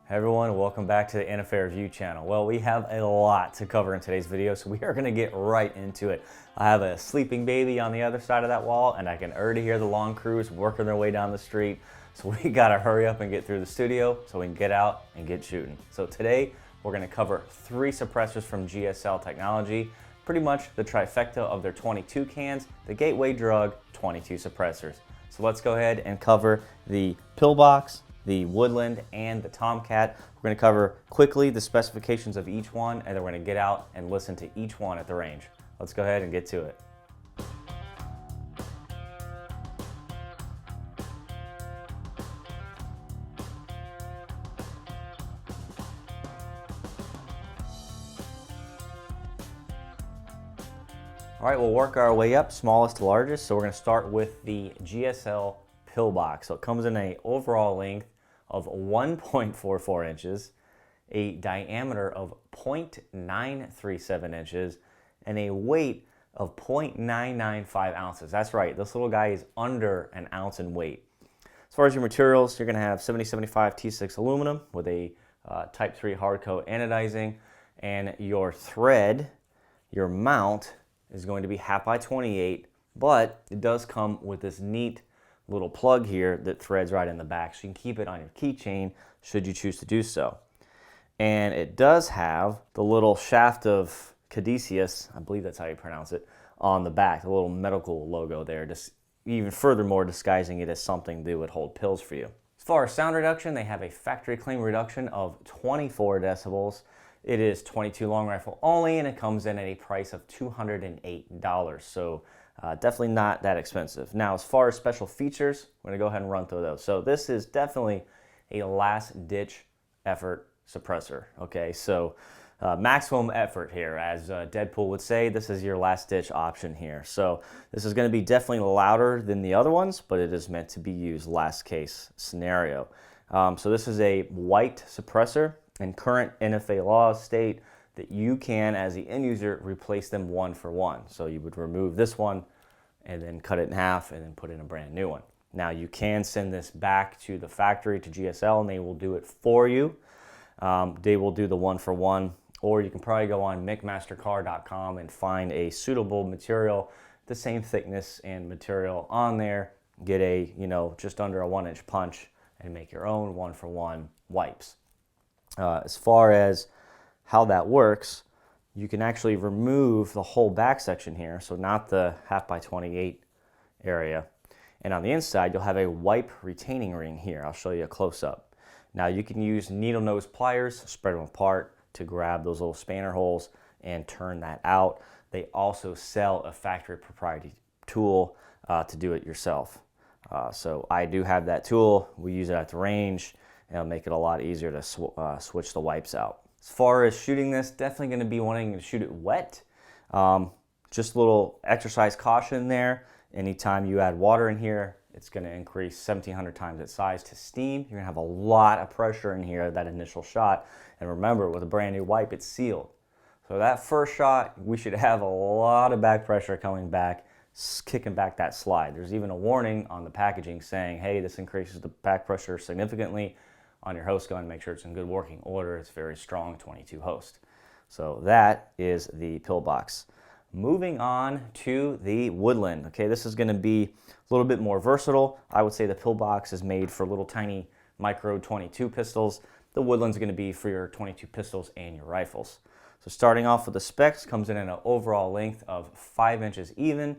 Hey everyone, welcome back to the NFA Review channel. Well, we have a lot to cover in today's video, so we are going to get right into it. I have a sleeping baby on the other side of that wall, and I can already hear the lawn crews working their way down the street. So we got to hurry up and get through the studio so we can get out and get shooting. So today, we're going to cover 3 suppressors from GSL Technology, pretty much the trifecta of their 22 cans, the gateway drug, 22 suppressors. So let's go ahead and cover the Pillbox, the Woodland, and the Tomcat. We're going to cover quickly the specifications of each one, and then we're going to get out and listen to each one at the range. Let's go ahead and get to it. All right, we'll work our way up, smallest to largest. So we're going to start with the GSL Pillbox. So it comes in an overall length of 1.44 inches, a diameter of 0.937 inches, and a weight of 0.995 ounces. That's right, this little guy is under an ounce in weight. As far as your materials, you're going to have 7075 T6 aluminum with a Type 3 hard coat anodizing, and your thread, your mount, is going to be 1/2 by 28, but it does come with this neat little plug here that threads right in the back, so you can keep it on your keychain should you choose to do so. And it does have the little shaft of caduceus, I believe that's how you pronounce it, on the back, the little medical logo there, just even furthermore disguising it as something that would hold pills for you. As far as sound reduction, they have a factory claim reduction of 24 decibels. It is 22 long rifle only, and it comes in at a price of $208. So definitely not that expensive. Now, as far as special features, we're going to go ahead and run through those. So this is definitely a last-ditch effort suppressor. Okay, so maximum effort here. As Deadpool would say, this is your last-ditch option here. So this is going to be definitely louder than the other ones, but it is meant to be used last-case scenario. So this is a white suppressor, and current NFA laws state that you can, as the end user, replace them 1 for 1. So you would remove this one and then cut it in half and then put in a brand new one. Now you can send this back to the factory, to GSL, and they will do it for you. They will do the 1 for 1, or you can probably go on mcmastercar.com and find a suitable material, the same thickness and material on there, get a, just under a 1-inch punch and make your own 1 for 1 wipes. As far as how that works, you can actually remove the whole back section here, so not the 1/2 by 28 area. And on the inside, you'll have a wipe retaining ring here. I'll show you a close-up. Now you can use needle nose pliers, spread them apart to grab those little spanner holes and turn that out. They also sell a factory proprietary tool to do it yourself. So I do have that tool. We use it at the range, and it'll make it a lot easier to switch the wipes out. As far as shooting this, definitely going to be wanting to shoot it wet. Just a little exercise caution there. Anytime you add water in here, it's going to increase 1,700 times its size to steam. You're going to have a lot of pressure in here, that initial shot. And remember, with a brand new wipe, it's sealed. So that first shot, we should have a lot of back pressure coming back, kicking back that slide. There's even a warning on the packaging saying, hey, this increases the back pressure significantly on your host gun. Make sure it's in good working order. It's very strong 22 host. So that is the Pillbox. Moving on to the Woodland. Okay, this is going to be a little bit more versatile. I would say the Pillbox is made for little tiny micro 22 pistols. The Woodland's going to be for your 22 pistols and your rifles. So starting off with the specs, comes in at an overall length of 5 inches even,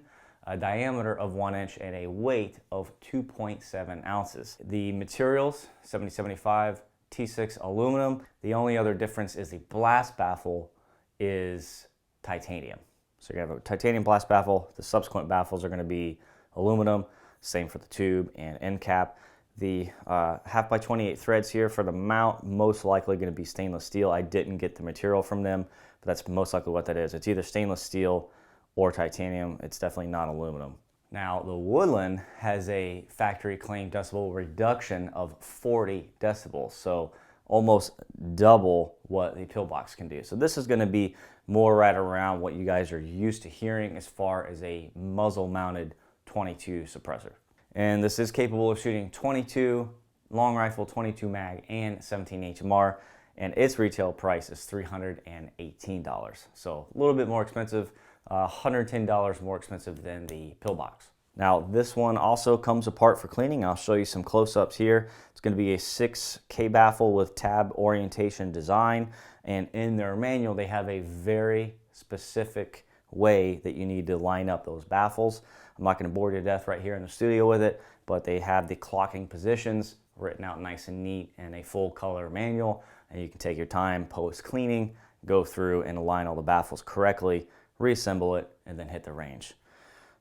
a diameter of 1 inch, and a weight of 2.7 ounces. The materials, 7075 T6 aluminum. The only other difference is the blast baffle is titanium. So you have a titanium blast baffle. The subsequent baffles are going to be aluminum, same for the tube and end cap. The 1/2 by 28 threads here for the mount, most likely going to be stainless steel. I didn't get the material from them, but that's most likely what that is. It's either stainless steel or titanium. It's definitely not aluminum. Now, the Woodland has a factory claimed decibel reduction of 40 decibels, so almost double what the Pillbox can do. So this is going to be more right around what you guys are used to hearing as far as a muzzle-mounted 22 suppressor. And this is capable of shooting 22, long rifle, 22 mag, and 17 HMR, and its retail price is $318. So a little bit more expensive, $110 more expensive than the Pillbox. Now this one also comes apart for cleaning. I'll show you some close-ups here. It's going to be a 6K baffle with tab orientation design, and in their manual they have a very specific way that you need to line up those baffles. I'm not going to bore you to death right here in the studio with it, but they have the clocking positions written out nice and neat in a full color manual, and you can take your time post cleaning, go through and align all the baffles correctly, reassemble it, and then hit the range.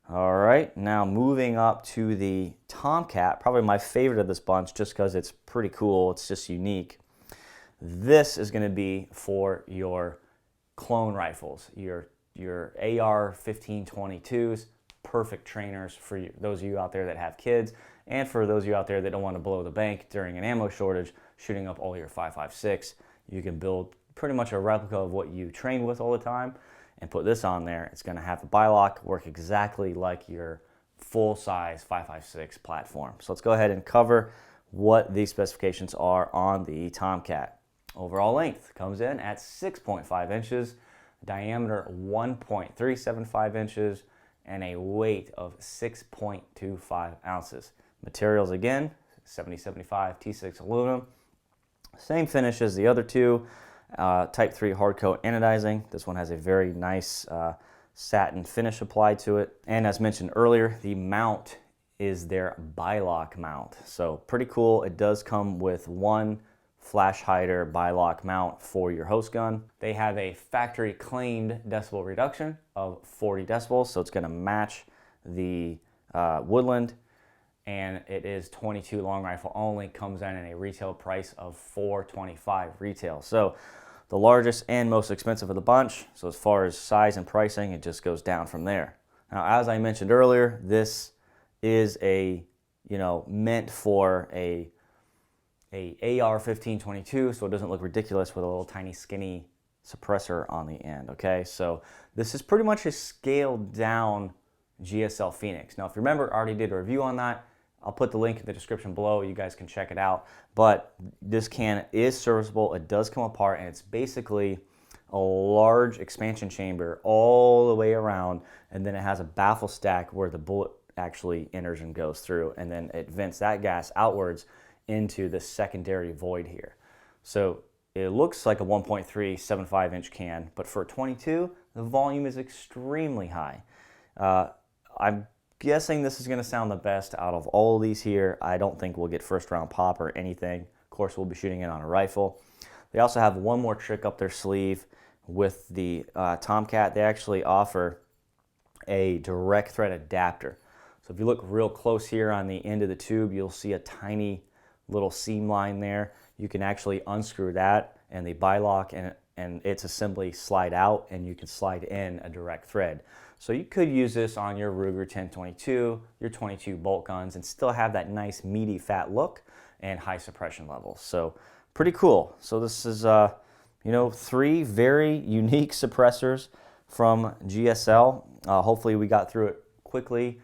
All right, now moving up to the Tomcat, probably my favorite of this bunch just because it's pretty cool, it's just unique. This is going to be for your clone rifles, your AR-1522s, perfect trainers for those of you out there that have kids, and for those of you out there that don't want to blow the bank during an ammo shortage, shooting up all your 5.56. You can build pretty much a replica of what you train with all the time and put this on there. It's going to have the bilock work exactly like your full-size 5.56 platform. So let's go ahead and cover what these specifications are on the Tomcat. Overall length comes in at 6.5 inches, diameter 1.375 inches, and a weight of 6.25 ounces. Materials again, 7075 T6 aluminum. Same finish as the other two, Type 3 hard coat anodizing. This one has a very nice satin finish applied to it. And as mentioned earlier, the mount is their bilock mount. So pretty cool. It does come with one flash hider bilock mount for your host gun. They have a factory claimed decibel reduction of 40 decibels, so it's going to match the Woodland, and it is 22 long rifle only, comes in at a retail price of $425 retail. So the largest and most expensive of the bunch. So as far as size and pricing, it just goes down from there. Now, as I mentioned earlier, this is meant for a AR-1522, so it doesn't look ridiculous with a little tiny skinny suppressor on the end, okay? So this is pretty much a scaled down GSL Phoenix. Now, if you remember, I already did a review on that. I'll put the link in the description below. You guys can check it out. But this can is serviceable. It does come apart, and it's basically a large expansion chamber all the way around, and then it has a baffle stack where the bullet actually enters and goes through, and then it vents that gas outwards into the secondary void here. So it looks like a 1.375 inch can, but for a 22, the volume is extremely high. I'm guessing this is going to sound the best out of all of these here. I don't think we'll get first round pop or anything. Of course, we'll be shooting it on a rifle. They also have one more trick up their sleeve with the Tomcat. They actually offer a direct thread adapter. So if you look real close here on the end of the tube, you'll see a tiny little seam line there. You can actually unscrew that, and the bilock and its assembly slide out, and you can slide in a direct thread. So you could use this on your Ruger 1022, your 22 bolt guns, and still have that nice meaty fat look and high suppression levels. So pretty cool. So this is three very unique suppressors from GSL. Hopefully we got through it quickly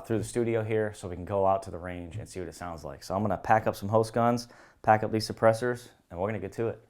through the studio here, so we can go out to the range and see what it sounds like. So I'm going to pack up some host guns, pack up these suppressors, and we're going to get to it.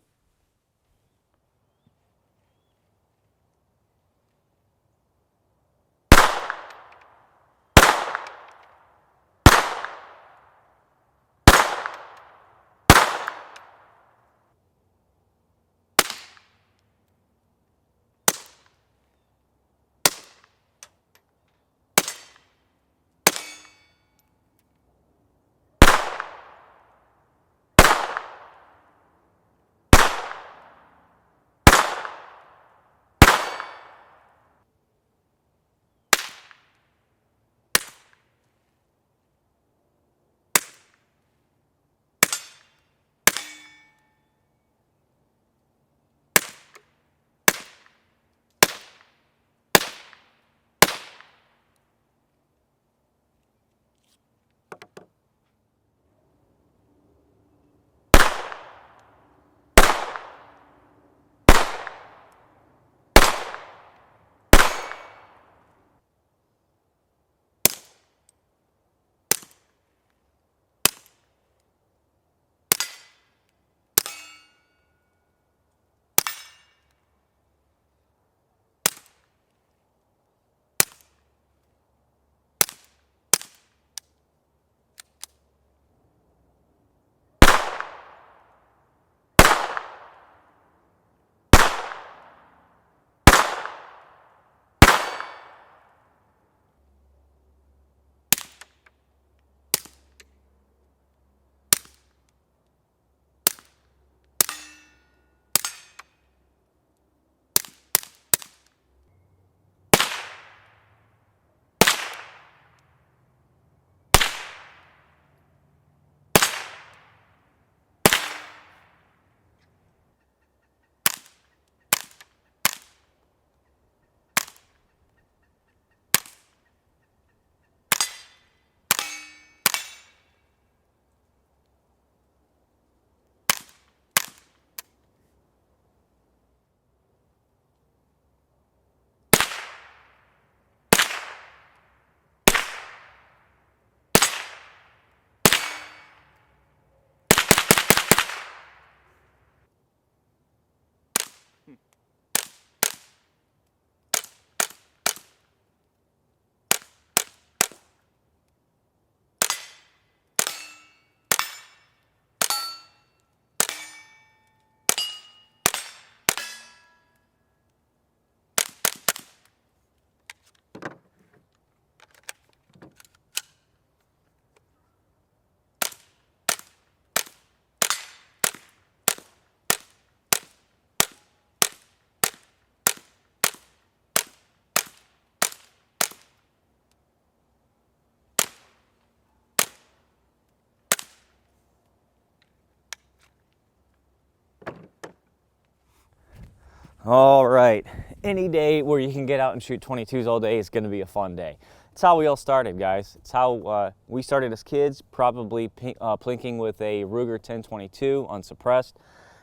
All right, any day where you can get out and shoot 22s all day is going to be a fun day. It's how we all started, guys. It's how we started as kids, probably plinking with a Ruger 1022 unsuppressed,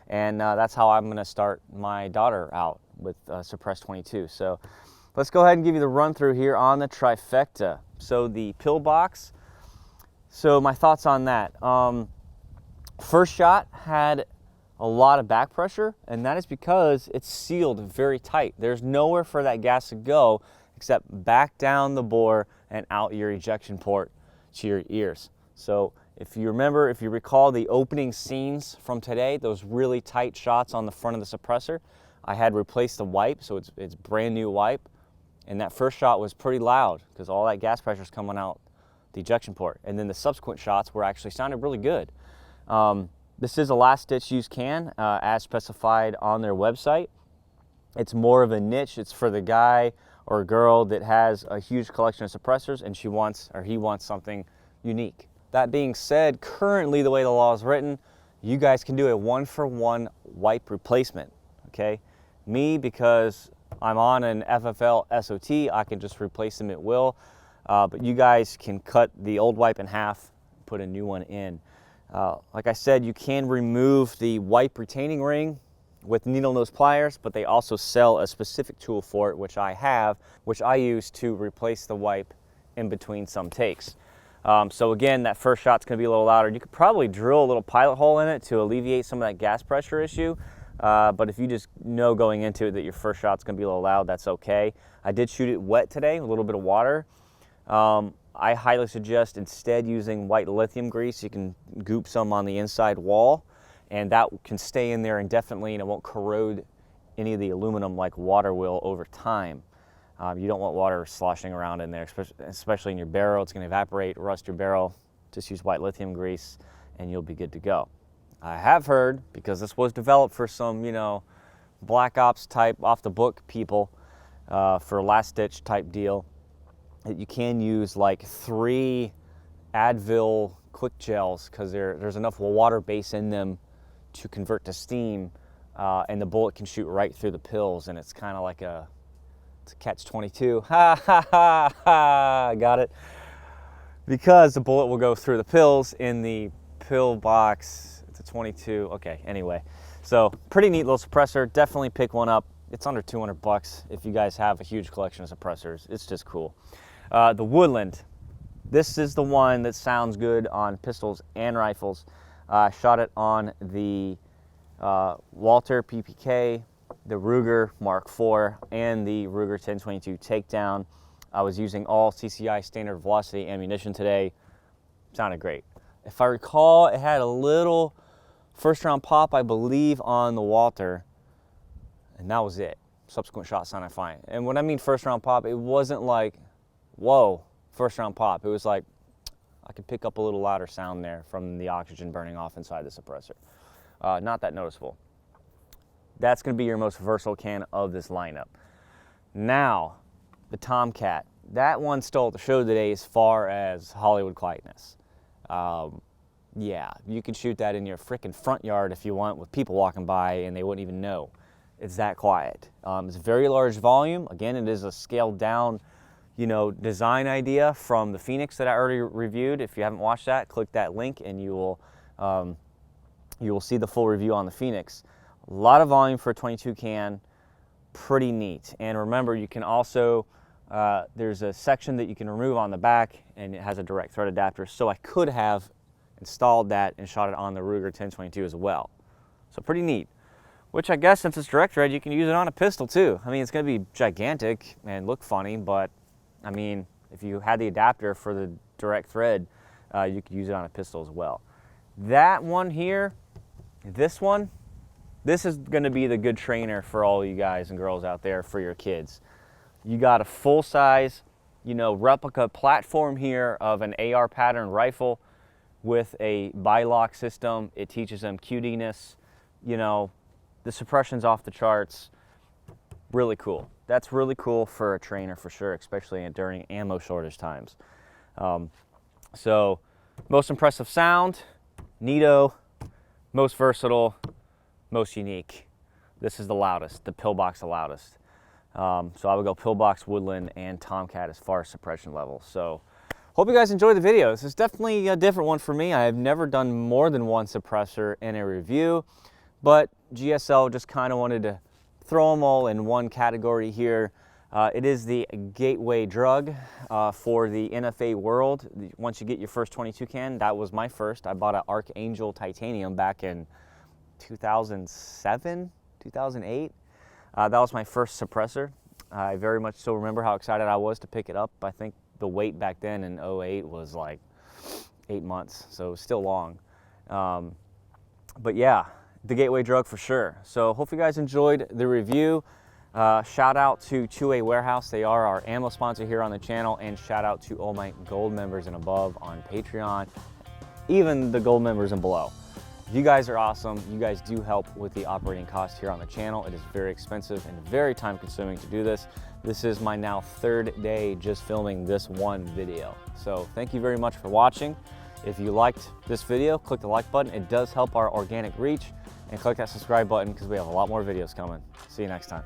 and that's how I'm going to start my daughter out with suppressed 22. So let's go ahead and give you the run through here on the Trifecta. So the Pillbox. So my thoughts on that. First shot had a lot of back pressure, and that is because it's sealed very tight. There's nowhere for that gas to go except back down the bore and out your ejection port to your ears. So if you remember, if you recall the opening scenes from today, those really tight shots on the front of the suppressor, I had replaced the wipe, so it's brand new wipe, and that first shot was pretty loud because all that gas pressure is coming out the ejection port, and then the subsequent shots were actually sounded really good. This is a last ditch use can as specified on their website. It's more of a niche. It's for the guy or girl that has a huge collection of suppressors and she wants or he wants something unique. That being said, currently the way the law is written, you guys can do a 1-for-1 wipe replacement, okay? Me, because I'm on an FFL SOT, I can just replace them at will, but you guys can cut the old wipe in half, put a new one in. Like I said, you can remove the wipe retaining ring with needle nose pliers, but they also sell a specific tool for it, which I have, which I use to replace the wipe in between some takes. So again, that first shot's gonna be a little louder. You could probably drill a little pilot hole in it to alleviate some of that gas pressure issue, but if you just know going into it that your first shot's gonna be a little loud, that's okay. I did shoot it wet today, a little bit of water. I highly suggest instead using white lithium grease. You can goop some on the inside wall, and that can stay in there indefinitely and it won't corrode any of the aluminum like water will over time. You don't want water sloshing around in there, especially in your barrel. It's going to evaporate, rust your barrel. Just use white lithium grease and you'll be good to go. I have heard, because this was developed for some, you know, black ops type off the book people for a last ditch type deal, that you can use like 3 Advil quick gels because there's enough water base in them to convert to steam, and the bullet can shoot right through the pills, and it's kind of like it's a catch-22. Ha ha ha ha! Got it? Because the bullet will go through the pills in the Pillbox. It's a 22. Okay. Anyway, so pretty neat little suppressor. Definitely pick one up. It's under 200 bucks if you guys have a huge collection of suppressors. It's just cool. The Woodland, this is the one that sounds good on pistols and rifles. Shot it on the Walter PPK, the Ruger Mark IV, and the Ruger 1022 Takedown. I was using all CCI standard velocity ammunition today. Sounded great. If I recall, it had a little first round pop, I believe, on the Walter, and that was it. Subsequent shots sounded fine. And when I mean first round pop, it wasn't like, whoa, first round pop. It was like, I could pick up a little louder sound there from the oxygen burning off inside the suppressor. Not that noticeable. That's gonna be your most versatile can of this lineup. Now, the Tomcat. That one stole the show today as far as Hollywood quietness. Yeah, you could shoot that in your frickin' front yard if you want with people walking by and they wouldn't even know. It's that quiet. It's a very large volume. Again, it is a scaled down, you know, design idea from the Phoenix that I already reviewed. If you haven't watched that, click that link and you will see the full review on the Phoenix. A lot of volume for a 22 can, pretty neat. And remember, you can also, there's a section that you can remove on the back and it has a direct thread adapter. So I could have installed that and shot it on the Ruger 1022 as well. So pretty neat. Which I guess since it's direct thread, you can use it on a pistol too. I mean, it's gonna be gigantic and look funny, but I mean, if you had the adapter for the direct thread, you could use it on a pistol as well. That one here, this one, this is gonna be the good trainer for all you guys and girls out there for your kids. You got a full-size, you know, replica platform here of an AR pattern rifle with a bilock system. It teaches them QD-ness, you know, the suppression's off the charts. Really cool. That's really cool for a trainer for sure, especially during ammo shortage times. So most impressive sound, neato, most versatile, most unique. this is the loudest, the Pillbox the loudest. So I would go Pillbox, Woodland, and Tomcat as far as suppression levels. So hope you guys enjoy the video. This is definitely a different one for me. I have never done more than one suppressor in a review, but GSL just kind of wanted to throw them all in one category here. It is the gateway drug for the NFA world. Once you get your first 22 can, that was my first. I bought an Archangel Titanium back in 2007, 2008. That was my first suppressor. I very much still remember how excited I was to pick it up. I think the wait back then in 08 was like 8 months, so it was still long. But yeah, the gateway drug for sure. So hope you guys enjoyed the review. Shout out to 2A Warehouse. They are our ammo sponsor here on the channel, and shout out to all my gold members and above on Patreon, even the gold members and below. You guys are awesome. You guys do help with the operating cost here on the channel. It is very expensive and very time consuming to do this. This is my now 3rd day just filming this one video. So thank you very much for watching. If you liked this video, click the like button. It does help our organic reach, and click that subscribe button because we have a lot more videos coming. See you next time.